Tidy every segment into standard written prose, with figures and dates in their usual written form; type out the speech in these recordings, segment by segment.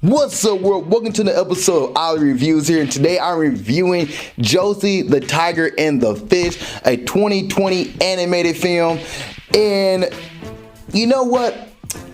What's up, world? Welcome to the episode of Ollie Reviews here, and today I'm reviewing Josee, the Tiger and the Fish, a 2020 animated film. And you know what?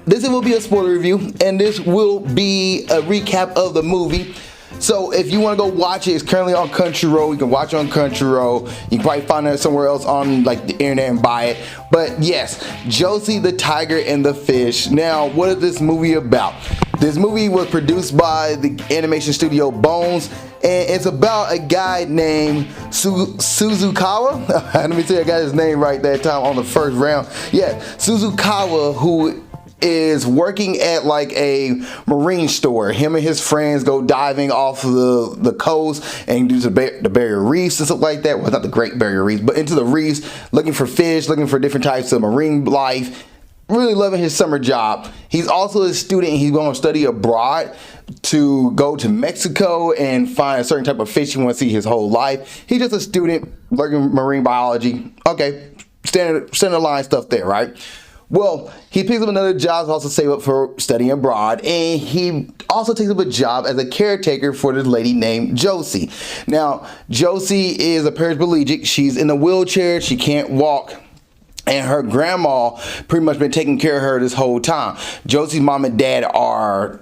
This will be a spoiler review, and this will be a recap of the movie. So if you want to go watch it, it's currently on Crunchyroll. You can watch it on Crunchyroll. You can probably find it somewhere else on like the internet and buy it. But yes, Josee, the Tiger and the Fish. Now, what is this movie about? This movie was produced by the animation studio Bones, and it's about a guy named Suzukawa. Let me see, I got his name right that time on the first round. Yeah, Suzukawa, who is working at like a marine store. Him and his friends go diving off of the coast and do the barrier reefs and stuff like that. Well, not the Great Barrier Reefs, but into the reefs, looking for fish, looking for different types of marine life. Really loving his summer job. He's also a student. He's going to study abroad to go to Mexico and find a certain type of fish he wants to see his whole life. He's just a student learning marine biology. Okay, standard line stuff there, right? Well, he picks up another job to also save up for studying abroad, and he also takes up a job as a caretaker for this lady named Josee. Now, Josee is a paraplegic. She's in a wheelchair. She can't walk. And her grandma pretty much been taking care of her this whole time. Josee's mom and dad are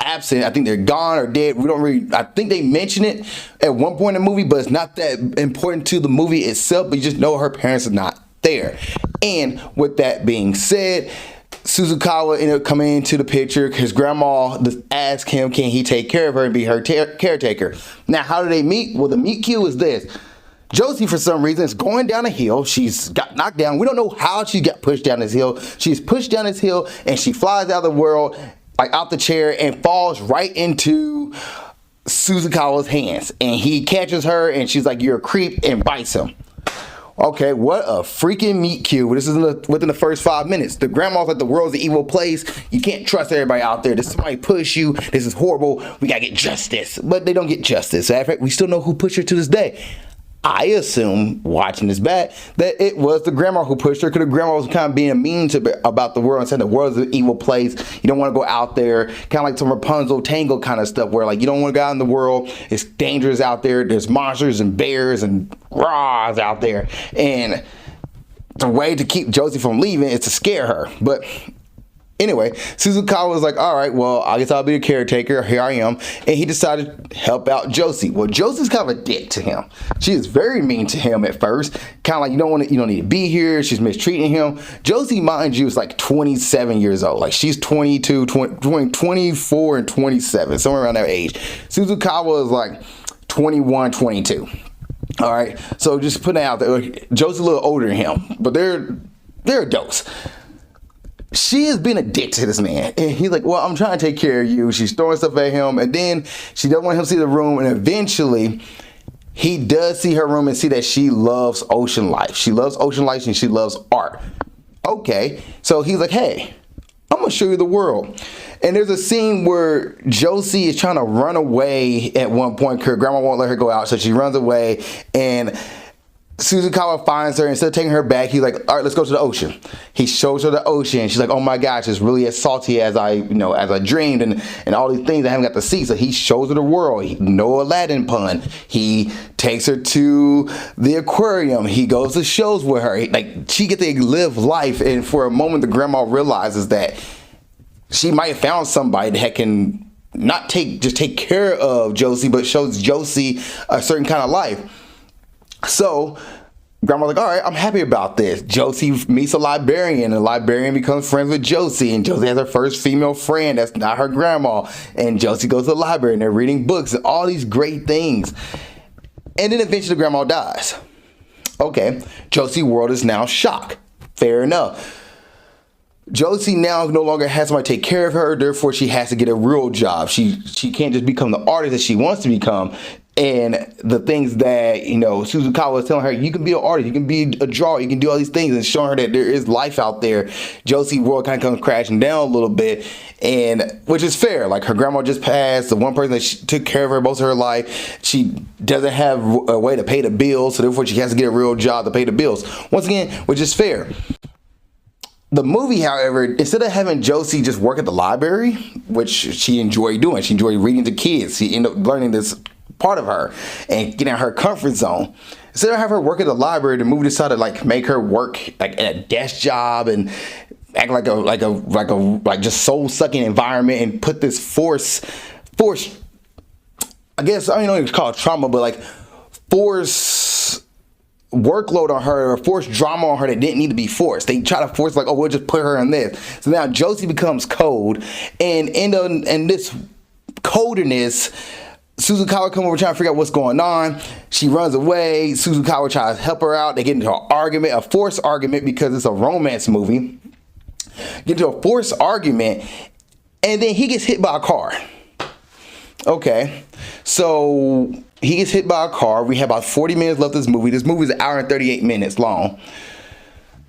absent. I think they're gone or dead. We don't really, I think they mention it at one point in the movie, but it's not that important to the movie itself. But you just know her parents are not there. And with that being said, Suzukawa ended up coming into the picture. His grandma asked him, can he take care of her and be her caretaker? Now, how do they meet? Well, the meet cue is this. Josee, for some reason, is going down a hill. She's got knocked down. We don't know how she got pushed down this hill. She's pushed down this hill, and she flies out of the world, like out the chair, and falls right into Suzukawa's hands. And he catches her, and she's like, you're a creep, and bites him. Okay, what a freaking meet cute. This is within the first 5 minutes. The grandma's like, the world's an evil place. You can't trust everybody out there. Does somebody push you? This is horrible. We gotta get justice. But they don't get justice. In fact, we still know who pushed her to this day. I assume, watching this back, that it was the grandma who pushed her, because the grandma was kind of being mean about the world and saying the world's an evil place. You don't want to go out there, kind of like some Rapunzel Tangle kind of stuff, where like you don't want to go out in the world. It's dangerous out there. There's monsters and bears and raws out there. And the way to keep Josee from leaving is to scare her. But anyway, Suzukawa was like, all right, well, I guess I'll be a caretaker. Here I am. And he decided to help out Josee. Well, Josee's kind of a dick to him. She is very mean to him at first. Kind of like, you don't need to be here. She's mistreating him. Josee, mind you, is like 27 years old. Like she's 24 and 27, somewhere around that age. Suzukawa is like 21, 22. All right. So just putting it out there, Josee's a little older than him, but they're adults. She has been a dick to this man. And he's like, well, I'm trying to take care of you. She's throwing stuff at him. And then she doesn't want him to see the room. And eventually, he does see her room and see that she loves ocean life. She loves ocean life and she loves art. Okay. So he's like, hey, I'm going to show you the world. And there's a scene where Josee is trying to run away at one point. Her grandma won't let her go out. So she runs away. And Suzukawa finds her. Instead of taking her back, he's like, all right, let's go to the ocean. He shows her the ocean. She's like, oh my gosh, it's really as salty as I dreamed, and all these things I haven't got to see. So he shows her the world. No Aladdin pun. He takes her to the aquarium. He goes to shows with her. Like, she gets to live life. And for a moment, the grandma realizes that she might have found somebody that can not just take care of Josee, but shows Josee a certain kind of life. So grandma's like, all right, I'm happy about this. Josee meets a librarian, and the librarian becomes friends with Josee, and Josee has her first female friend that's not her grandma, and Josee goes to the library and they're reading books and all these great things. And then eventually grandma dies. Okay, Josee's world is now shocked. Fair enough. Josee now no longer has somebody take care of her, therefore she has to get a real job. She can't just become the artist that she wants to become. And the things that, Suzukawa was telling her, you can be an artist, you can be a drawer, you can do all these things, and showing her that there is life out there. Josee's world kind of comes crashing down a little bit, and which is fair. Like, her grandma just passed, the one person that took care of her most of her life, she doesn't have a way to pay the bills, so therefore she has to get a real job to pay the bills. Once again, which is fair. The movie, however, instead of having Josee just work at the library, which she enjoyed doing, she enjoyed reading to kids. She ended up learning this part of her and getting out her comfort zone. Instead of having her work at the library, the movie decided to like make her work like at a desk job and act like just soul sucking environment and put this force. I guess I don't know if it's called trauma, but like force workload on her or forced drama on her that didn't need to be forced. They try to force like, oh, we'll just put her in this. So now Josee becomes cold, and in this coldness, Suzukawa come over trying to figure out what's going on. She runs away. Suzukawa tries to help her out. They get into an argument, a forced argument because it's a romance movie. Get into a forced argument, and then he gets hit by a car. Okay, so he gets hit by a car. We have about 40 minutes left of this movie. This movie is an hour and 38 minutes long.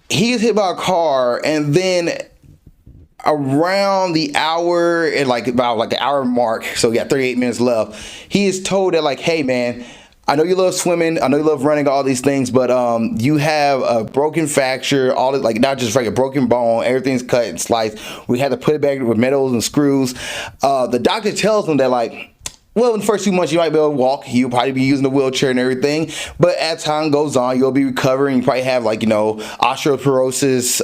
He gets hit by a car, and then around the hour and like about like the hour mark, so we got 38 minutes left, he is told that like, hey man, I know you love swimming, I know you love running, all these things, but you have a broken fracture, all this, like not just like a broken bone, everything's cut and sliced. We had to put it back with metals and screws. The doctor tells him that like, well, in the first 2 months, you might be able to walk. You'll probably be using a wheelchair and everything. But as time goes on, you'll be recovering. You probably have like, you know, osteoporosis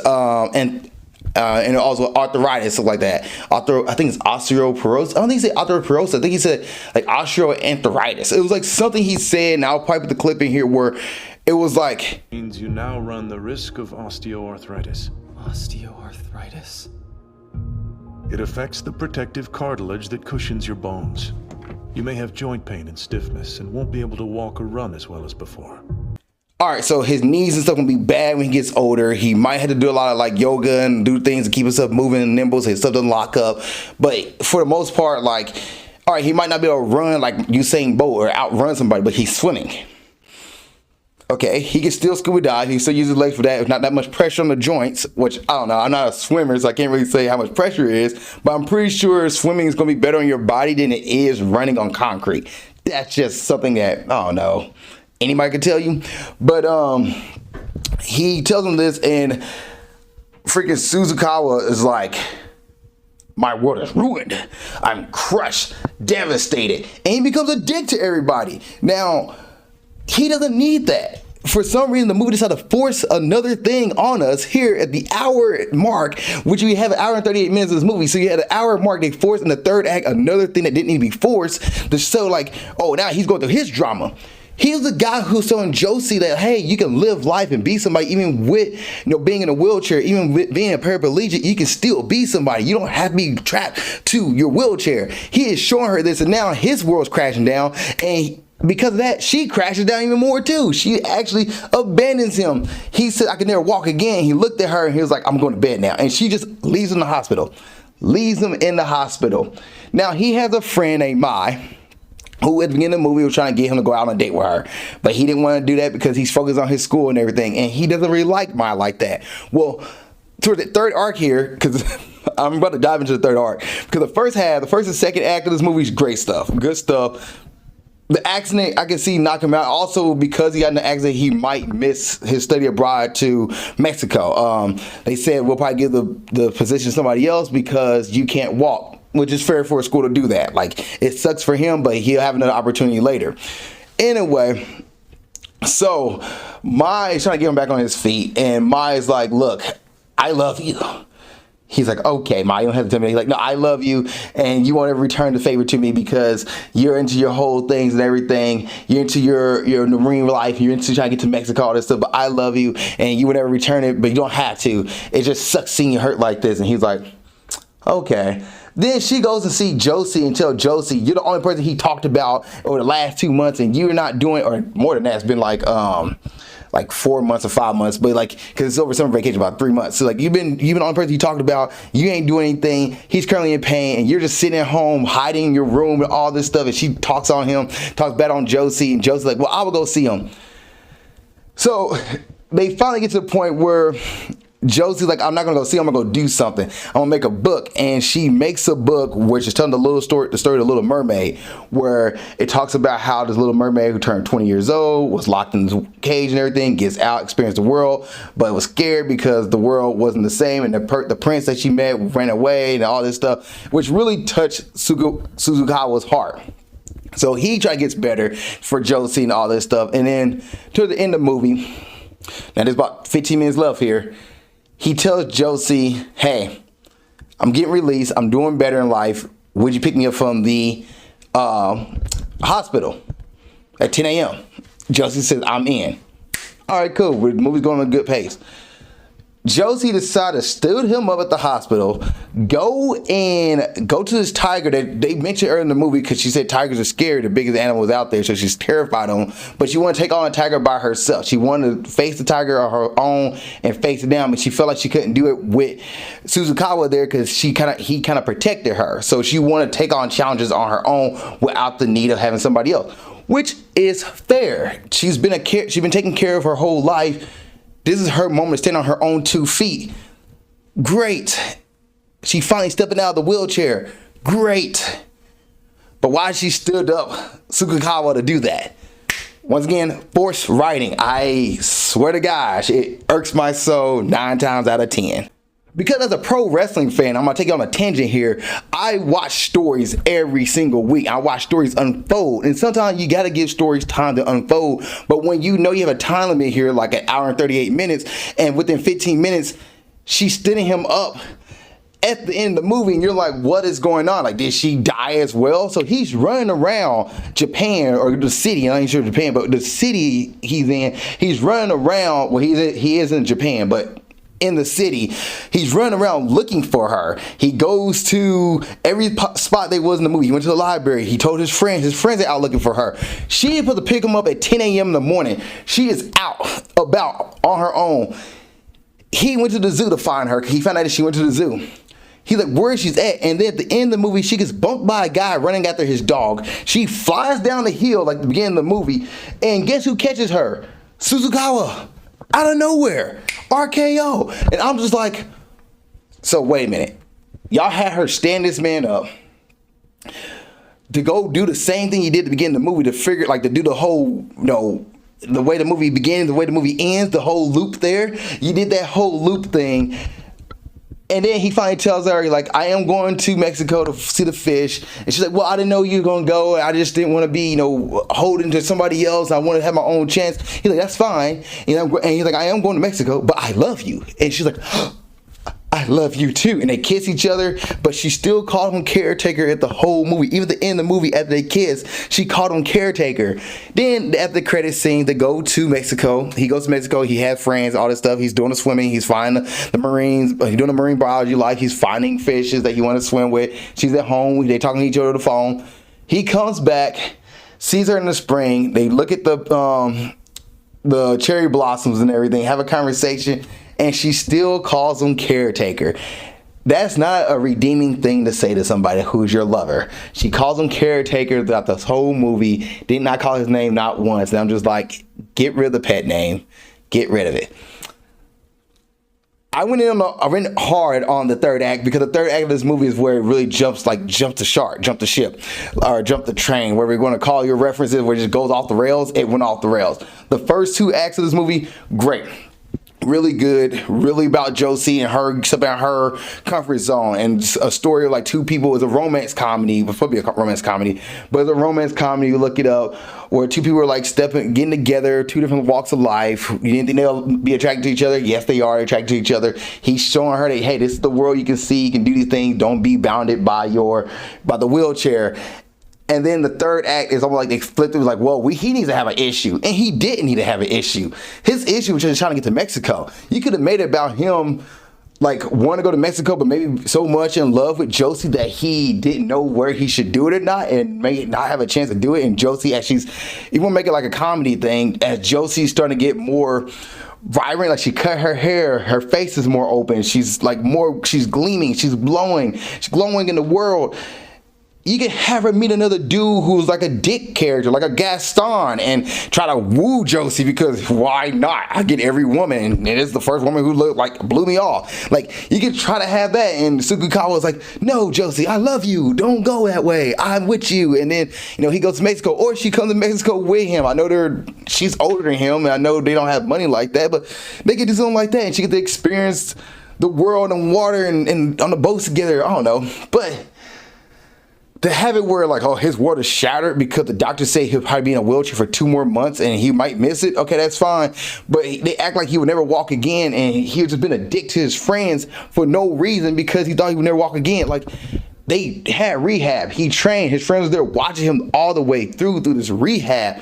and also arthritis, stuff like that. I think it's osteoporosis. I don't think he said osteoporosis. I think he said like osteoarthritis. It was like something he said, and I'll probably put the clip in here where it was like, means you now run the risk of osteoarthritis. Osteoarthritis? It affects the protective cartilage that cushions your bones. You may have joint pain and stiffness and won't be able to walk or run as well as before. all right, so his knees and stuff gonna be bad when he gets older. He might have to do a lot of like yoga and do things to keep himself moving and nimble so his stuff doesn't lock up. But for the most part, like, all right, he might not be able to run like Usain Bolt or outrun somebody, but he's swimming. Okay, he can still scuba dive. He still uses his legs for that. It's not that much pressure on the joints, which I don't know. I'm not a swimmer, so I can't really say how much pressure it is. But I'm pretty sure swimming is going to be better on your body than it is running on concrete. That's just something that, I don't know, anybody could tell you. But he tells him this, and freaking Suzukawa is like, my world is ruined. I'm crushed, devastated. And he becomes a dick to everybody. Now, he doesn't need that. For some reason, the movie decided to force another thing on us here at the hour mark, which we have an hour and 38 minutes of this movie. So you had an hour mark, they forced in the third act another thing that didn't need to be forced to show like, oh, now he's going through his drama. He's the guy who's showing Josee that, hey, you can live life and be somebody even with, you know, being in a wheelchair, even with being a paraplegic, you can still be somebody. You don't have to be trapped to your wheelchair. He is showing her this, and now his world's crashing down, and because of that, she crashes down even more too. She actually abandons him. He said, I can never walk again. He looked at her and he was like, I'm going to bed now. And she just leaves him in the hospital. Leaves him in the hospital. Now, he has a friend named Mai, who at the beginning of the movie was trying to get him to go out on a date with her. But he didn't want to do that because he's focused on his school and everything. And he doesn't really like Mai like that. Well, toward the third arc here, because I'm about to dive into the third arc. Because the first and second act of this movie is great stuff. Good stuff. The accident, I can see knock him out. Also, because he got in the accident, he might miss his study abroad to Mexico. They said we'll probably give the position to somebody else because you can't walk, which is fair for a school to do that. Like, it sucks for him, but he'll have another opportunity later. Anyway, so Mai is trying to get him back on his feet, and Mai is like, look, I love you. He's like, okay, Ma, you don't have to tell me. He's like, no, I love you, and you want to return the favor to me because you're into your whole things and everything. You're into your marine life. You're into trying to get to Mexico, all this stuff, but I love you, and you would never return it, but you don't have to. It just sucks seeing you hurt like this. And he's like, okay. Then she goes and see Josee and tell Josee, you're the only person he talked about over the last 2 months, and you're not doing, or more than that, it's been like 4 months or 5 months, but like, because it's over summer vacation, about 3 months. So like, you've been the only person you talked about. You ain't doing anything. He's currently in pain, and you're just sitting at home, hiding in your room and all this stuff. And she talks on him, talks bad on Josee, and Josee's like, well, I will go see him. So they finally get to the point where Josie's like, I'm not gonna go see him, I'm gonna go do something. I'm gonna make a book. And she makes a book which is telling the story of the Little Mermaid, where it talks about how this Little Mermaid who turned 20 years old, was locked in this cage and everything, gets out, experienced the world, but was scared because the world wasn't the same, and the prince that she met ran away and all this stuff, which really touched Suzukawa's heart. So he tries to get better for Josee and all this stuff. And then to the end of the movie, now there's about 15 minutes left here, he tells Josee, hey, I'm getting released. I'm doing better in life. Would you pick me up from the hospital at 10 a.m.? Josee says, I'm in. All right, cool. The movie's going at a good pace. Josee decided to stood him up at the hospital, go to this tiger that they mentioned earlier in the movie, because she said tigers are scary, the biggest animals out there, so she's terrified of them. But she wanted to take on a tiger by herself. She wanted to face the tiger on her own and face it down, but she felt like she couldn't do it with Suzukawa there because he kind of protected her. So she wanted to take on challenges on her own without the need of having somebody else, which is fair. She's been taken care of her whole life. This is her moment to stand on her own 2 feet. Great. She finally stepping out of the wheelchair. Great. But why she stood up Suzukawa to do that? Once again, forced writing. I swear to gosh, it irks my soul 9 times out of 10. Because as a pro wrestling fan, I'm going to take you on a tangent here. I watch stories every single week. I watch stories unfold. And sometimes you got to give stories time to unfold. But when you know you have a time limit here, like an hour and 38 minutes, and within 15 minutes, she's standing him up at the end of the movie, and you're like, what is going on? Like, did she die as well? So he's running around Japan, or the city, I'm not even sure Japan, but the city he's in, he's running around, well, he is in Japan, but in the city, he's running around looking for her. He goes to every spot they was in the movie. He went to the library. He told his friends are out looking for her. She is supposed to pick him up at 10 a.m. in the morning. She is out about on her own. He went to the zoo to find her. He found out that she went to the zoo. He's like, where she's at. And then at the end of the movie, she gets bumped by a guy running after his dog. She flies down the hill like the beginning of the movie. And guess who catches her? Suzukawa. Out of nowhere. RKO. And I'm just like, so wait a minute. Y'all had her stand this man up to go do the same thing he did at the beginning of the movie, to figure, like, to do the whole, the way the movie begins, the way the movie ends, the whole loop there. You did that whole loop thing. And then he finally tells her, like, I am going to Mexico to see the fish. And she's like, well, I didn't know you were going to go. I just didn't want to be, holding to somebody else. I wanted to have my own chance. He's like, that's fine. And he's like, I am going to Mexico, but I love you. And she's like, I love you too. And they kiss each other, but she still called him caretaker at the whole movie. Even at the end of the movie, after they kiss, she called him caretaker. Then at the credits scene, they go to Mexico. He goes to Mexico. He has friends, all this stuff. He's doing the swimming. He's finding the Marines. He's doing the marine biology life. He's finding fishes that he wants to swim with. She's at home. They talking to each other on the phone. He comes back, sees her in the spring. They look at the cherry blossoms and everything, have a conversation. And she still calls him caretaker. That's not a redeeming thing to say to somebody who's your lover. She calls him caretaker throughout this whole movie. Did not call his name not once. And I'm just like, get rid of the pet name. Get rid of it. I went hard on the third act, because the third act of this movie is where it really jumps the shark, jump the ship, or jump the train, where we're going to call your references, where it just goes off the rails. It went off the rails. The first 2 acts of this movie, great. Really good, really about Josee and her, stepping out her comfort zone, and a story of like 2 people. Is a romance comedy. It's supposed to be a romance comedy, but it's a romance comedy. You look it up, where 2 people are like getting together, 2 different walks of life. You didn't think they'll be attracted to each other? Yes, they are attracted to each other. He's showing her that, hey, this is the world you can see. You can do these things. Don't be bounded by the wheelchair. And then the third act is almost like they flipped it. It was like, well, he needs to have an issue. And he didn't need to have an issue. His issue was just trying to get to Mexico. You could have made it about him, like, wanting to go to Mexico, but maybe so much in love with Josee that he didn't know where he should do it or not, and may not have a chance to do it. And Josee, as you want to make it like a comedy thing, as Josie's starting to get more vibrant, like she cut her hair, her face is more open. She's like she's gleaming, she's glowing in the world. you can have her meet another dude who's like a dick character, like a Gaston, and try to woo Josee because why not? I get every woman, and it's the first woman who blew me off. Like, you can try to have that, and Tsukukawa was like, no, Josee, I love you. Don't go that way. I'm with you. And then, he goes to Mexico, or she comes to Mexico with him. I know she's older than him, and I know they don't have money like that, but they get to something like that, and she get to experience the world and water and on the boats together. I don't know, but to have it where his world is shattered because the doctors say he'll probably be in a wheelchair for 2 more months and he might miss it. Okay, that's fine. But they act like he would never walk again, and he had just been a dick to his friends for no reason because he thought he would never walk again. Like, they had rehab. He trained. His friends were there watching him all the way through this rehab.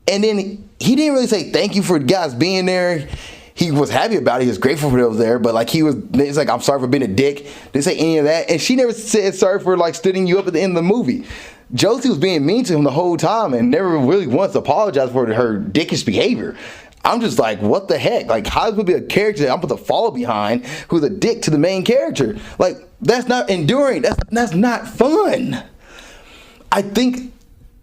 And then he didn't really say thank you for guys being there. He was happy about it. He was grateful for those there, but it's like, I'm sorry for being a dick. Didn't say any of that. And she never said sorry for stooding you up at the end of the movie. Josee was being mean to him the whole time and never really once apologized for her dickish behavior. I'm just like, what the heck? Like, how would be a character that I'm supposed to follow behind who's a dick to the main character? Like, that's not enduring. That's not fun. I think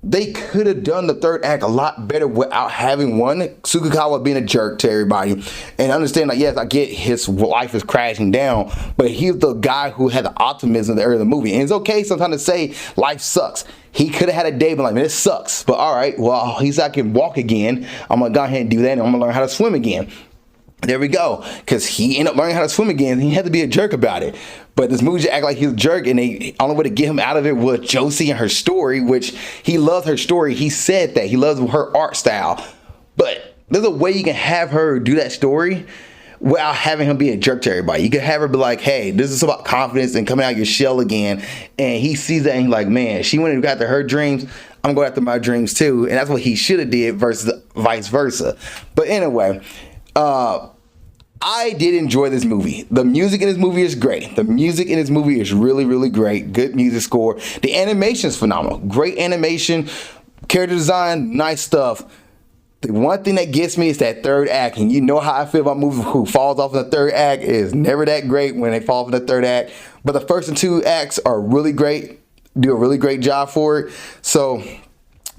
they could have done the third act a lot better without having Tsukukawa being a jerk to everybody. And understand, yes, I get his life is crashing down, but he's the guy who had the optimism at the early of the movie. And it's okay sometimes to say life sucks. He could have had a day, but man, it sucks. But all right, well, I can walk again. I'm going to go ahead and do that, and I'm going to learn how to swim again. There we go. Because he ended up learning how to swim again, and he had to be a jerk about it. But this movie just act like he's a jerk, and the only way to get him out of it was Josee and her story, which he loves her story. He said that. He loves her art style. But there's a way you can have her do that story without having him be a jerk to everybody. You can have her be like, hey, this is about confidence and coming out of your shell again. And he sees that and he's like, man, she went and got after her dreams. I'm going after my dreams too. And that's what he should have did versus vice versa. But anyway, I did enjoy this movie. The music in this movie is great. The music in this movie is really, really great. Good music score. The animation is phenomenal. Great animation. Character design, nice stuff. The one thing that gets me is that third act. And you know how I feel about movies who falls off in the third act. Is never that great when they fall off in the third act. But the first and 2 acts are really great. Do a really great job for it. So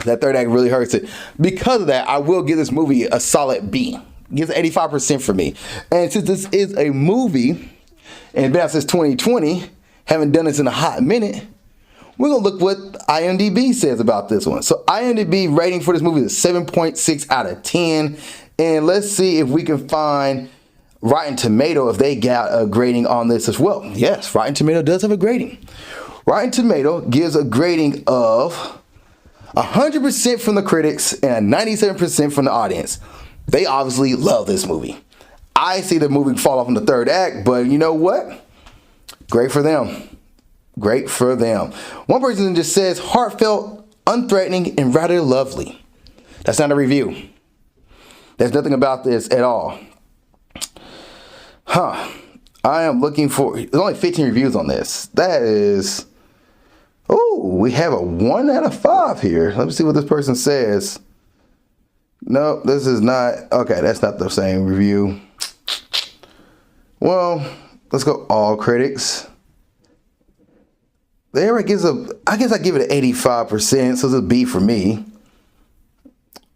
that third act really hurts it. Because of that, I will give this movie a solid B. Gives 85% for me. And since this is a movie, and it's been out since 2020, haven't done this in a hot minute, we're going to look what IMDb says about this one. So IMDb rating for this movie is 7.6 out of 10. And let's see if we can find Rotten Tomato, if they got a grading on this as well. Yes, Rotten Tomato does have a grading. Rotten Tomato gives a grading of 100% from the critics and 97% from the audience. They obviously love this movie. I see the movie fall off in the third act, but you know what? Great for them. Great for them. One person just says, heartfelt, unthreatening, and rather lovely. That's not a review. There's nothing about this at all. I am looking for, there's only 15 reviews on this. That is, we have a 1 out of 5 here. Let me see what this person says. No, this is not. Okay, that's not the same review. Well, let's go all critics. There it gives I guess I give it an 85%, so it's a B for me.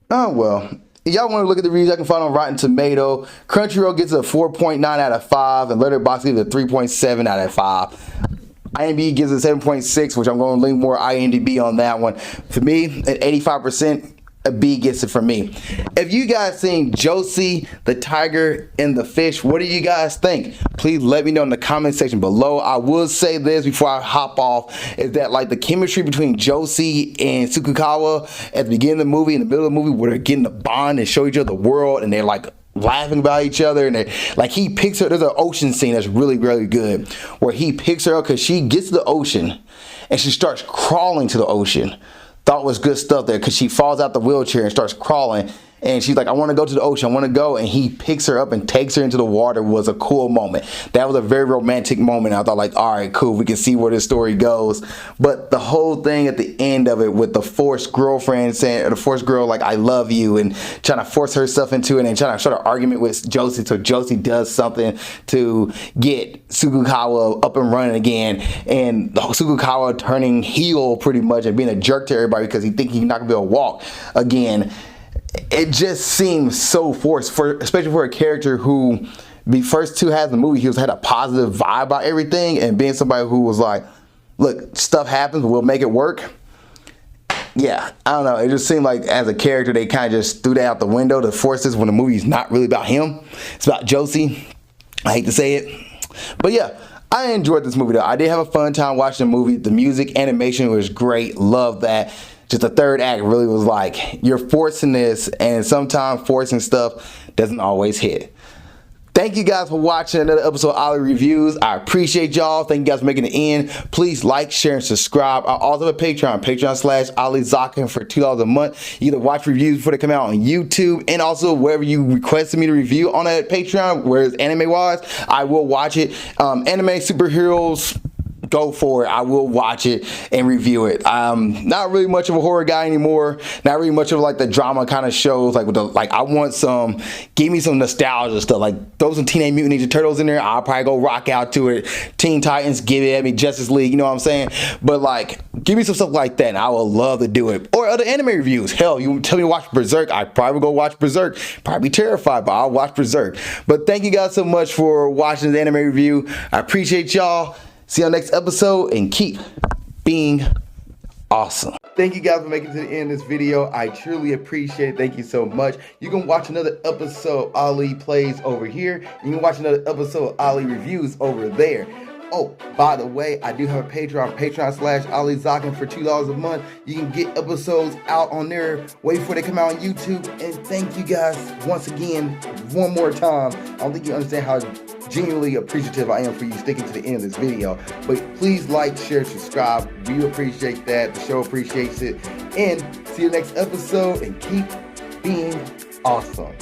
Oh, well. If y'all want to look at the reviews, I can find on Rotten Tomato. Crunchyroll gets a 4.9 out of 5, and Letterboxd gives it a 3.7 out of 5. IMDb gives it a 7.6, which I'm going to link more IMDb on that one. For me, at 85%, a B gets it from me. If you guys seen Josee, the Tiger, and the Fish, what do you guys think? Please let me know in the comment section below. I will say this before I hop off, is that the chemistry between Josee and Tsukukawa at the beginning of the movie, in the middle of the movie, where they're getting the bond and show each other the world, and they're laughing about each other, and he picks her. There's an ocean scene that's really, really good, where he picks her up because she gets to the ocean and she starts crawling to the ocean. Thought was good stuff there, because she falls out the wheelchair and starts crawling, and she's like, I want to go to the ocean, I want to go, and he picks her up and takes her into the water was a cool moment. That was a very romantic moment. I thought like, all right, cool, we can see where this story goes. But the whole thing at the end of it with the forced girlfriend saying, or the forced girl like, I love you, and trying to force herself into it and trying to start an argument with Josee, so Josee does something to get Sugukawa up and running again, and Sugukawa turning heel pretty much and being a jerk to everybody because he thinks he's not gonna be able to walk again. It just seems so forced, especially for a character who the first two halves of the movie he had a positive vibe about everything, and being somebody who was like, look, stuff happens, we'll make it work. Yeah, I don't know. It just seemed like as a character they kind of just threw that out the window to force this when the movie's not really about him. It's about Josee. I hate to say it, but yeah, I enjoyed this movie though. I did have a fun time watching the movie. The music, animation was great. Love that. Just the third act really was like, you're forcing this, and sometimes forcing stuff doesn't always hit. Thank you guys for watching another episode of Ollie Reviews. I appreciate y'all. Thank you guys for making it in. Please like, share, and subscribe. I also have a Patreon, Patreon/Ollie Zakka for $2 a month. You can watch reviews before they come out on YouTube, and also wherever you requested me to review on that Patreon, whereas anime-wise, I will watch it. Anime, superheroes, go for it. I will watch it and review it. I'm not really much of a horror guy anymore. Not really much of like the drama kind of shows. Like with the, like I want some, give me some nostalgia stuff. Like throw some Teenage Mutant Ninja Turtles in there. I'll probably go rock out to it. Teen Titans, give it at me. Justice League, you know what I'm saying? But like, give me some stuff like that, and I would love to do it. Or other anime reviews. Hell, you tell me to watch Berserk, I probably go watch Berserk. Probably be terrified, but I'll watch Berserk. But thank you guys so much for watching the anime review. I appreciate y'all. See you on the next episode, and keep being awesome. Thank you guys for making it to the end of this video. I truly appreciate it. Thank you so much. You can watch another episode of Ollie Plays over here. You can watch another episode of Ollie Reviews over there. Oh, by the way, I do have a Patreon, Patreon/Ollie Zakka for $2 a month. You can get episodes out on there way before they come out on YouTube. And thank you guys once again, one more time. I don't think you understand how genuinely appreciative I am for you sticking to the end of this video. But please like, share, subscribe. We appreciate that. The show appreciates it. And see you next episode, and keep being awesome.